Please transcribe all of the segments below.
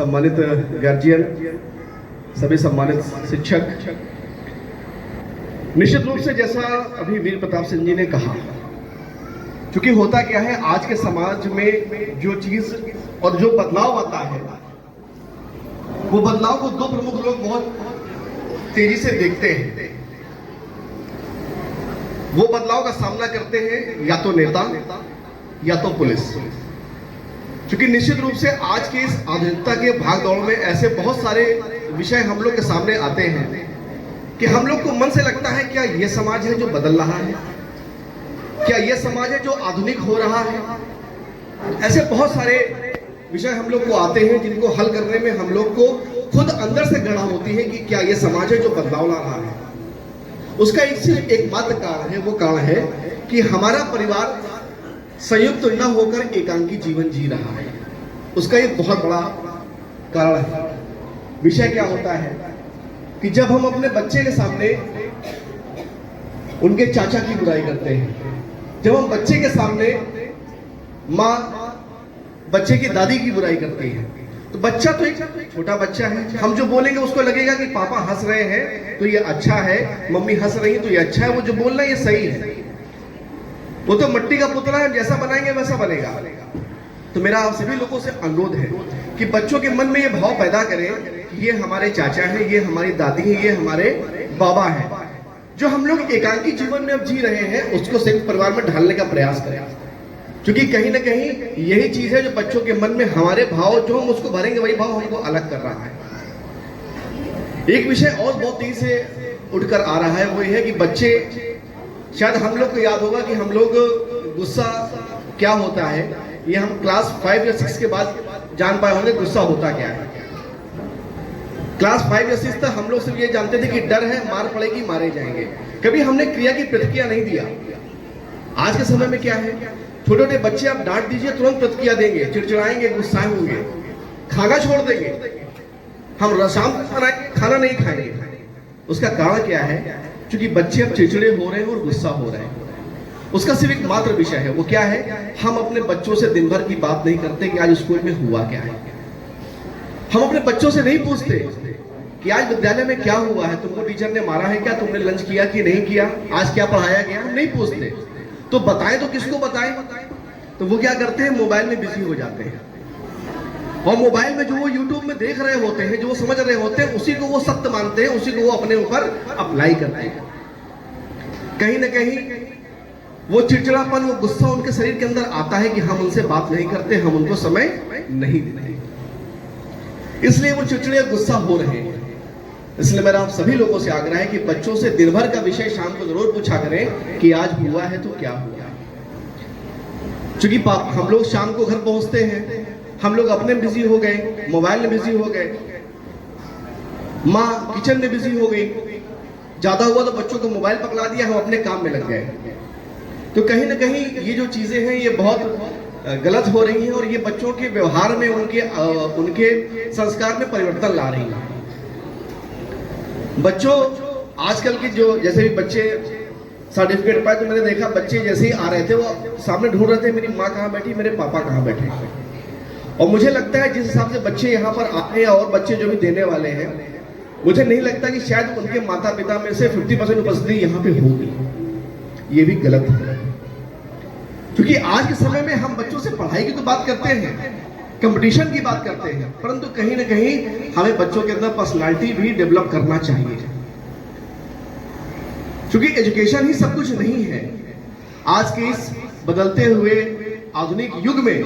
सम्मानित गार्जियन, सभी सम्मानित शिक्षक, निश्चित रूप से जैसा अभी वीर प्रताप सिंह जी ने कहा, क्योंकि होता क्या है आज के समाज में जो चीज और जो बदलाव आता है, वो बदलाव को दो प्रमुख लोग बहुत तेजी से देखते हैं। वो बदलाव का सामना करते हैं या तो नेता या तो पुलिस। क्योंकि निश्चित रूप से आज की इस आधुनिकता के भागदौड़ में ऐसे बहुत सारे विषय हम लोग के सामने आते हैं कि हम लोग को मन से लगता है क्या ये समाज है जो बदल रहा है, क्या ये समाज है जो आधुनिक हो रहा है। ऐसे बहुत सारे विषय हम लोग को आते हैं जिनको हल करने में हम लोग को खुद अंदर से गणना होती है कि क्या ये समाज है जो बदलाव ला रहा है। उसका सिर्फ एकमात्र कारण है, वो कारण है कि हमारा परिवार संयुक्त न होकर एकांकी जीवन जी रहा है। उसका एक बहुत बड़ा कारण है। विषय क्या होता है कि जब हम अपने बच्चे के सामने उनके चाचा की बुराई करते हैं, जब हम बच्चे के सामने माँ बच्चे की दादी की बुराई करती है, तो बच्चा तो एक छोटा बच्चा है, हम जो बोलेंगे उसको लगेगा कि पापा हंस रहे हैं तो ये अच्छा है, मम्मी हंस रही है तो ये अच्छा है, वो जो बोल रहा है ये सही है। वो तो मिट्टी का पुतला है, जैसा बनाएंगे वैसा बनेगा। तो मेरा आप सभी लोगों से अनुरोध है कि बच्चों के मन में ये भाव पैदा करें कि ये हमारे चाचा है, ये हमारी दादी है, ये हमारे बाबा है। जो हम लोग एकांकी जीवन में अब जी रहे हैं उसको संयुक्त परिवार में ढालने का प्रयास करें, क्योंकि कहीं ना कहीं यही चीज है जो बच्चों के मन में हमारे भाव जो हम उसको भरेंगे वही भाव हमको अलग कर रहा है। एक विषय और बहुत तेजी से उठकर आ रहा है, वो ये है कि बच्चे, शायद हम लोग को याद होगा कि हम लोग गुस्सा क्या होता है, ये हम क्लास 5 या 6 के बाद जान पाए होंगे गुस्सा होता क्या है। क्लास 5 या 6 तक हम लोग सिर्फ ये जानते थे कि डर है, मार पड़ेगी, मारे जाएंगे। कभी हमने क्रिया की प्रतिक्रिया नहीं दिया। आज के समय में क्या है, छोटे छोटे बच्चे आप डांट दीजिए तुरंत प्रतिक्रिया देंगे, चिड़चिड़ाएंगे, गुस्साए होंगे, खाना छोड़ देंगे, हम शाम को खाना नहीं खाएंगे। उसका कारण क्या है, क्योंकि बच्चे अब चिड़चिड़े हो रहे हैं और गुस्सा हो रहे हैं। उसका सिर्फ एक मात्र विषय है, वो क्या है, हम अपने बच्चों से दिन भर की बात नहीं करते कि आज स्कूल में हुआ क्या है। हम अपने बच्चों से नहीं पूछते कि आज विद्यालय में क्या हुआ है, तुमको टीचर ने मारा है क्या, तुमने लंच किया कि नहीं किया, आज क्या पढ़ाया गया, हम नहीं पूछते। तो बताएं तो किसको बताएं, तो वो क्या करते हैं, मोबाइल में बिजी हो जाते हैं। और मोबाइल में जो वो यूट्यूब में देख रहे होते हैं, जो वो समझ रहे होते हैं, उसी को वो सत्य मानते हैं, उसी को वो अपने ऊपर अप्लाई करते हैं। कहीं ना कहीं वो चिड़चिड़ापन, वो गुस्सा उनके शरीर के अंदर आता है कि हम उनसे बात नहीं करते, हम उनको समय नहीं देते, इसलिए वो चिड़चिड़े गुस्सा हो रहे हैं। इसलिए मेरा आप सभी लोगों से आग्रह है कि बच्चों से दिन भर का विषय शाम को जरूर पूछा करें कि आज हुआ है तो क्या हुआ। क्योंकि हम लोग शाम को घर पहुंचते हैं, हम लोग अपने में बिजी हो गए, मोबाइल में बिजी हो गए, माँ किचन में बिजी हो गई, ज्यादा हुआ तो बच्चों को मोबाइल पकड़ा दिया, हम अपने काम में लग गए। तो कहीं ना कहीं ये जो चीजें हैं ये बहुत गलत हो रही हैं और ये बच्चों के व्यवहार में, उनके संस्कार में परिवर्तन ला रही है। बच्चों आजकल के जो जैसे भी बच्चे सर्टिफिकेट पाए, तो मैंने देखा बच्चे जैसे ही आ रहे थे वो सामने ढूंढ रहे थे मेरी माँ कहाँ बैठी, मेरे पापा कहाँ बैठे। और मुझे लगता है जिस हिसाब से बच्चे यहाँ पर आते हैं और बच्चे जो भी देने वाले हैं, मुझे नहीं लगता कि शायद उनके माता पिता में से 50% उपस्थिति यहाँ पे होगी। ये भी गलत है, क्योंकि आज के समय में हम बच्चों से पढ़ाई की तो बात करते हैं, कंपटीशन की बात करते हैं, परंतु कहीं ना कहीं हमें बच्चों के अंदर पर्सनालिटी भी डेवलप करना चाहिए, क्योंकि एजुकेशन ही सब कुछ नहीं है। आज के इस बदलते हुए आधुनिक युग में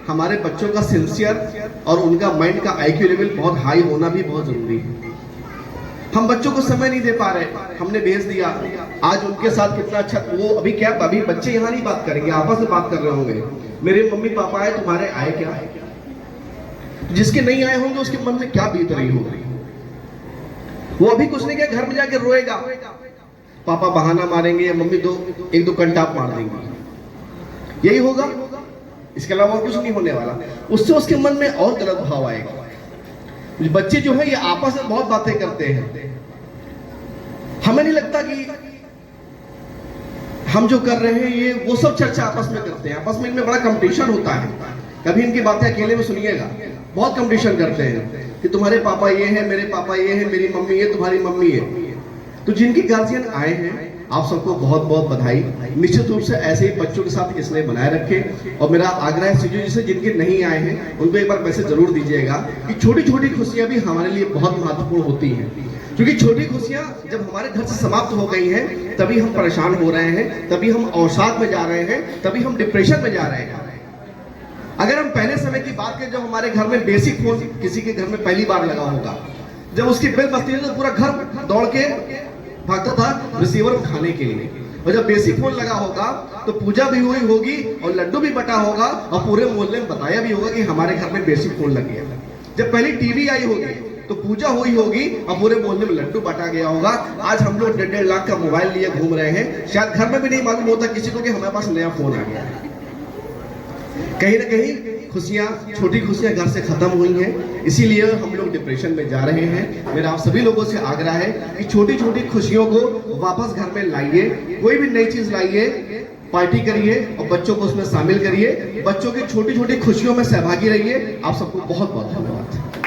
हमारे बच्चों का सिंसियर और उनका माइंड का आईक्यू लेवल बहुत हाई होना भी बहुत जरूरी है। हम बच्चों को समय नहीं दे पा रहे, हमने भेज दिया, आज उनके साथ कितना अच्छा, वो अभी क्या, अभी बच्चे यहाँ नहीं बात करेंगे, आपस में बात कर रहे होंगे, मेरे मम्मी पापा आए, तुम्हारे आए क्या। जिसके नहीं आए होंगे उसके मन में क्या बीत रही होगी, वो अभी कुछ नहीं किया, घर में जाके रोएगा, पापा बहाना मारेंगे या मम्मी एक दो कंटाप मार देंगी, यही होगा, इसके अलावा कुछ नहीं होने वाला। उससे उसके मन में और गलत भाव आएगा। बच्चे जो है ये आपस में बहुत बातें करते हैं, हमें नहीं लगता कि हम जो कर रहे हैं ये वो सब चर्चा आपस में करते हैं, आपस में इनमें बड़ा कंपटीशन होता है। कभी इनकी बातें अकेले में सुनिएगा, बहुत कंपटीशन करते हैं कि तुम्हारे पापा ये हैं, मेरे पापा ये हैं, मेरी मम्मी ये, तुम्हारी मम्मी है। तो जिनकी गार्जियन आए हैं, आप सबको बहुत बहुत बधाई। निश्चित रूप से ऐसे ही बच्चों के साथ इसलिए बनाए रखें। और मेरा आग्रह है सीजू जी से, जिनके नहीं आए हैं उनको एक बार मैसेज जरूर दीजिएगा कि छोटी छोटी खुशियां भी हमारे लिए बहुत महत्वपूर्ण होती हैं, क्योंकि छोटी खुशियां जब हमारे घर से समाप्त हो गई हैं तभी हम परेशान हो रहे हैं, तभी हम अवसाद में जा रहे हैं, तभी हम डिप्रेशन में जा रहे हैं। अगर हम पहले समय की बात करें, जब हमारे घर में बेसिक फोन किसी के घर में पहली बार लगा होगा, जब उसकी बेल बजती है तो पूरा घर दौड़ के भागता था रिसीवर उठाने के लिए। और जब बेसिक फोन लगा होगा तो पूजा भी हुई होगी और लड्डू भी बटा होगा और पूरे मोहल्ले में बताया भी होगा कि हमारे घर में बेसिक फोन लग गया। जब पहली टीवी आई होगी तो पूजा हुई होगी और पूरे मोहल्ले में लड्डू बांटा गया होगा। आज हम लोग 1.5 लाख का मोबाइल लिए घूम रहे हैं, शायद घर में भी नहीं मालूम होता किसी को कि हमारे पास नया फोन आ गया है। कहीं ना कहीं खुशियां, छोटी खुशियां घर से खत्म हुई हैं, इसीलिए हम लोग डिप्रेशन में जा रहे हैं। मेरा आप सभी लोगों से आग्रह है कि छोटी छोटी खुशियों को वापस घर में लाइए, कोई भी नई चीज लाइए, पार्टी करिए और बच्चों को उसमें शामिल करिए, बच्चों की छोटी छोटी खुशियों में सहभागी रहिए। आप सबको बहुत बहुत धन्यवाद।